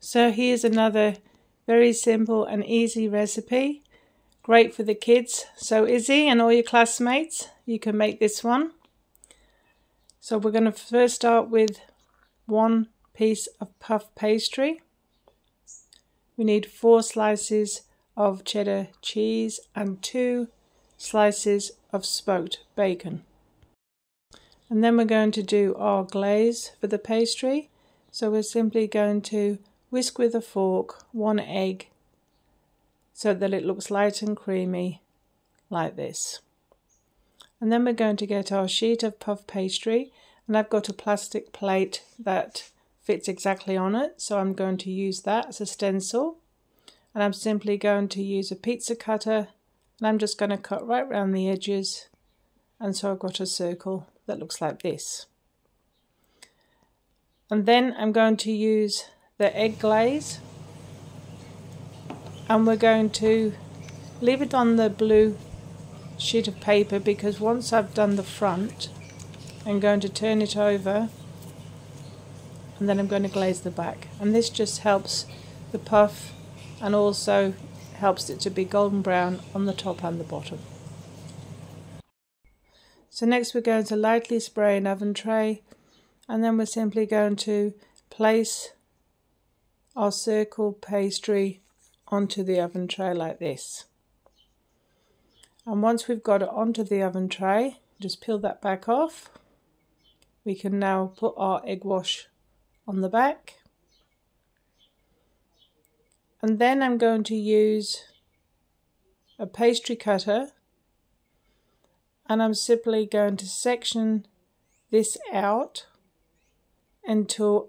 So here's another very simple and easy recipe. Great for the kids. So Izzy and all your classmates, you can make this one. So we're going to first start with 1 piece of puff pastry. We need 4 slices of cheddar cheese and 2 slices of smoked bacon. And then we're going to do our glaze for the pastry. So we're simply going to whisk with a fork 1 egg so that it looks light and creamy like this. And then we're going to get our sheet of puff pastry, and I've got a plastic plate that fits exactly on it, so I'm going to use that as a stencil. And I'm simply going to use a pizza cutter, and I'm just going to cut right around the edges, and so I've got a circle that looks like this. And then I'm going to use the egg glaze, and we're going to leave it on the blue sheet of paper, because once I've done the front, I'm going to turn it over and then I'm going to glaze the back, and this just helps the puff and also helps it to be golden brown on the top and the bottom. So next we're going to lightly spray an oven tray, and then we're simply going to place our circle pastry onto the oven tray like this. And once we've got it onto the oven tray, just peel that back off. We can now put our egg wash on the back. And then I'm going to use a pastry cutter, and I'm simply going to section this out until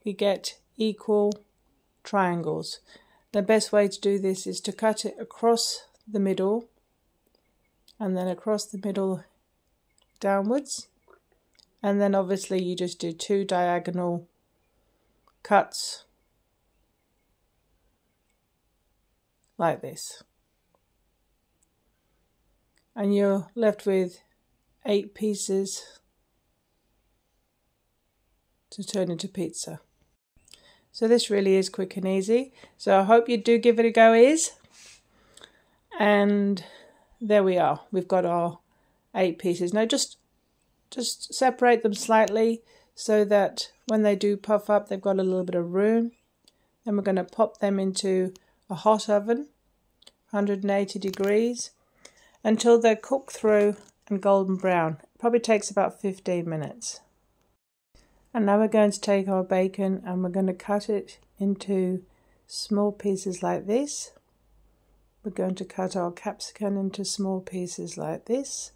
we get equal triangles. The best way to do this is to cut it across the middle and then across the middle downwards, and then obviously you just do 2 diagonal cuts like this, and you're left with 8 pieces to turn into pizza. So this really is quick and easy. So I hope you do give it a go, and there we are. We've got our 8 pieces. Now just separate them slightly so that when they do puff up, they've got a little bit of room. Then we're going to pop them into a hot oven, 180 degrees, until they're cooked through and golden brown. It probably takes about 15 minutes. And now we're going to take our bacon and we're going to cut it into small pieces like this. We're going to cut our capsicum into small pieces like this.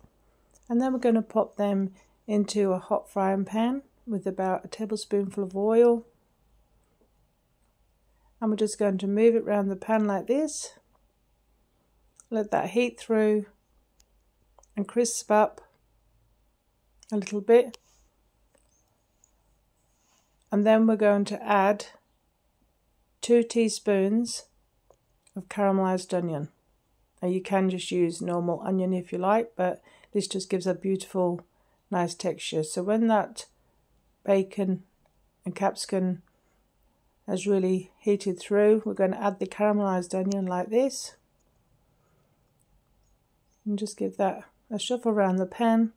And then we're going to pop them into a hot frying pan with about a tablespoonful of oil. And we're just going to move it around the pan like this. Let that heat through and crisp up a little bit. And then we're going to add 2 teaspoons of caramelized onion. Now you can just use normal onion if you like, but this just gives a beautiful, nice texture. So when that bacon and capsicum has really heated through, we're going to add the caramelized onion like this. And just give that a shuffle around the pan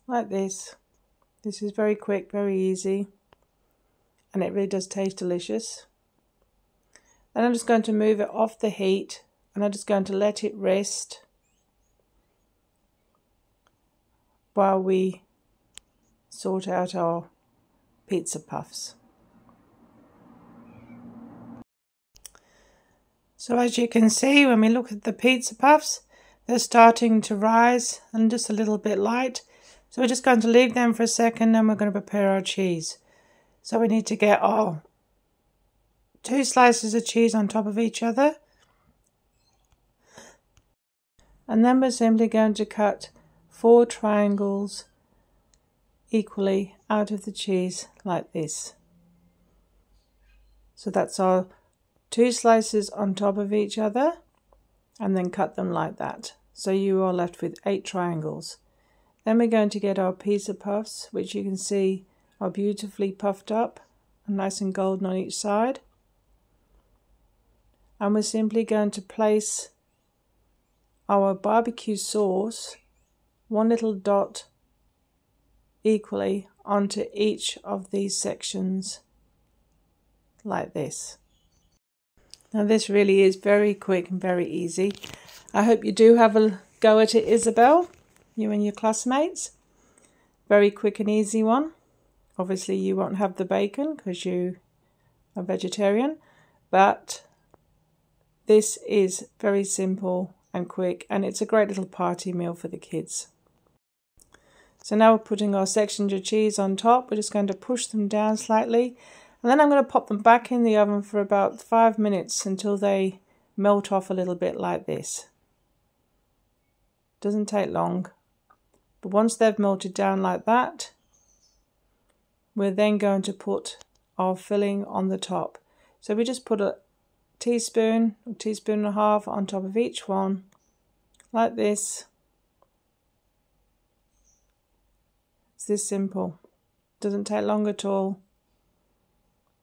like this. This is very quick, very easy, and it really does taste delicious. Then I'm just going to move it off the heat, and I'm just going to let it rest while we sort out our pizza puffs. So as you can see, when we look at the pizza puffs, they're starting to rise and just a little bit light. So we're just going to leave them for a second, and we're going to prepare our cheese. So we need to get our 2 slices of cheese on top of each other. And then we're simply going to cut 4 triangles equally out of the cheese like this. So that's our 2 slices on top of each other, and then cut them like that. So you are left with 8 triangles. Then we're going to get our pizza puffs, which you can see are beautifully puffed up and nice and golden on each side. And we're simply going to place our barbecue sauce, one little dot equally, onto each of these sections like this. Now this really is very quick and very easy. I hope you do have a go at it, Isabel, you and your classmates. Very quick and easy one. Obviously you won't have the bacon because you are vegetarian, but this is very simple and quick, and it's a great little party meal for the kids. So now we're putting our sections of cheese on top. We're just going to push them down slightly, and then I'm going to pop them back in the oven for about 5 minutes until they melt off a little bit like this. Doesn't take long, but once they've melted down like that, we're then going to put our filling on the top. So we just put a teaspoon or teaspoon and a half on top of each one like this. It's this simple. Doesn't take long at all.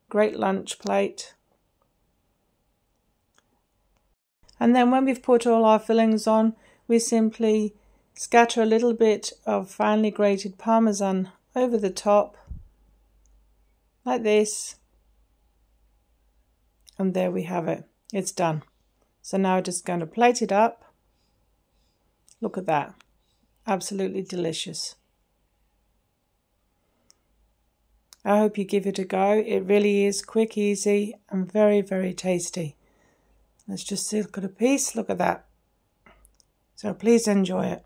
Great lunch plate. And then when we've put all our fillings on, we simply scatter a little bit of finely grated Parmesan over the top like this, and there we have it. It's done. So now I'm just going to plate it up. Look at that. Absolutely delicious. I hope you give it a go. It really is quick, easy, and very, very tasty. Let's just look at a piece. Look at that. So please enjoy it.